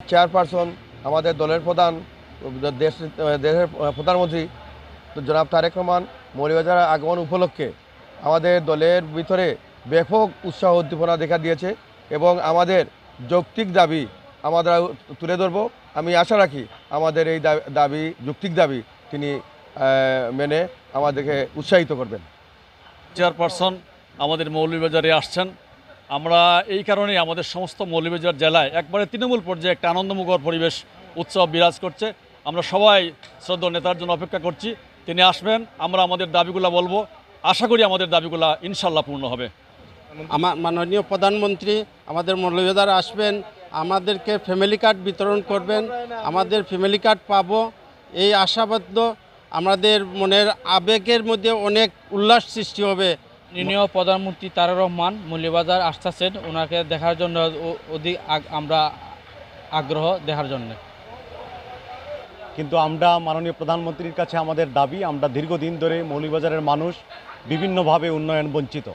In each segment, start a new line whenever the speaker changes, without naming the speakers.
Chairperson, আমাদের দলের প্রধান, দেশের প্রধানমন্ত্রী জনাব তারেক রহমান মৌলভীবাজার আগমন উপলক্ষে আমাদের দলের ভিতরে ব্যাপক উৎসাহ উদ্দীপনা দেখা দিয়েছে এবং আমাদের যৌক্তিক দাবি আমরা তুলে ধরব। আমি আশা রাখি আমাদের এই দাবি যৌক্তিক দাবি তিনি মেনে আমাদেরকে উৎসাহিত করবেন।
চেয়ারপারসন আমাদের মৌলভীবাজারে আসছেন। আমরা এই কারণেই আমাদের সমস্ত মৌলভীবাজার জেলায় একবারে তৃণমূল পর্যায়ে একটা আনন্দমুখর পরিবেশ উৎসব বিরাজ করছে। আমরা সবাই শ্রদ্ধেয় নেতার জন্য অপেক্ষা করছি, তিনি আসবেন, আমরা আমাদের দাবিগুলো বলবো। আশা করি আমাদের দাবিগুলো ইনশাল্লাহ পূর্ণ হবে।
আমার মাননীয় প্রধানমন্ত্রী আমাদের মৌলভীবাজার আসবেন, আমাদেরকে ফ্যামিলি কার্ড বিতরণ করবেন, আমাদের ফ্যামিলি কার্ড পাবো এই আশাবাদ্য। আমাদের মনের আবেগের মধ্যে অনেক উল্লাস সৃষ্টি হবে।
মাননীয় প্রধানমন্ত্রী তারেক রহমান মৌলভীবাজার আসতেছেন, ওনাকে দেখার জন্য অধিক আমরা আগ্রহ দেখার জন্য।
কিন্তু আমরা মাননীয় প্রধানমন্ত্রীর কাছে আমাদের দাবি, আমরা দীর্ঘদিন ধরে মৌলভীবাজারের মানুষ বিভিন্নভাবে উন্নয়ন বঞ্চিত।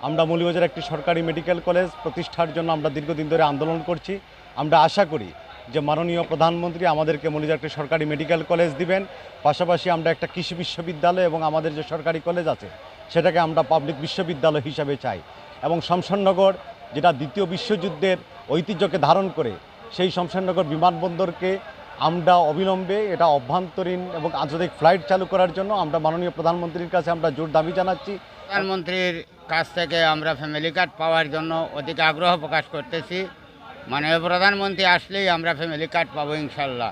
আমরা মৌলভীবাজার একটি সরকারি মেডিকেল কলেজ প্রতিষ্ঠার জন্য আমরা দীর্ঘদিন ধরে আন্দোলন করছি। আমরা আশা করি যে মাননীয় প্রধানমন্ত্রী আমাদেরকে মৌলভীবাজার একটি সরকারি মেডিকেল কলেজ দিবেন। পাশাপাশি আমরা একটা কৃষি বিশ্ববিদ্যালয় এবং আমাদের যে সরকারি কলেজ আছে সেটাকে আমরা পাবলিক বিশ্ববিদ্যালয় হিসাবে চাই। এবং শমশেরনগর, যেটা দ্বিতীয় বিশ্বযুদ্ধের ঐতিহ্যকে ধারণ করে, সেই শমশেরনগর বিমানবন্দরকে আমরা অবিলম্বে এটা অভ্যন্তরীণ এবং আন্তর্জাতিক ফ্লাইট চালু করার জন্য আমরা মাননীয় প্রধানমন্ত্রীর কাছে আমরা জোর দাবি জানাচ্ছি।
প্রধানমন্ত্রীর কাছ থেকে আমরা ফ্যামিলি কার্ড পাওয়ার জন্য অধিক আগ্রহ প্রকাশ করতেছি। মাননীয় প্রধানমন্ত্রী আসলেই আমরা ফ্যামিলি কার্ড পাবো ইনশাল্লাহ।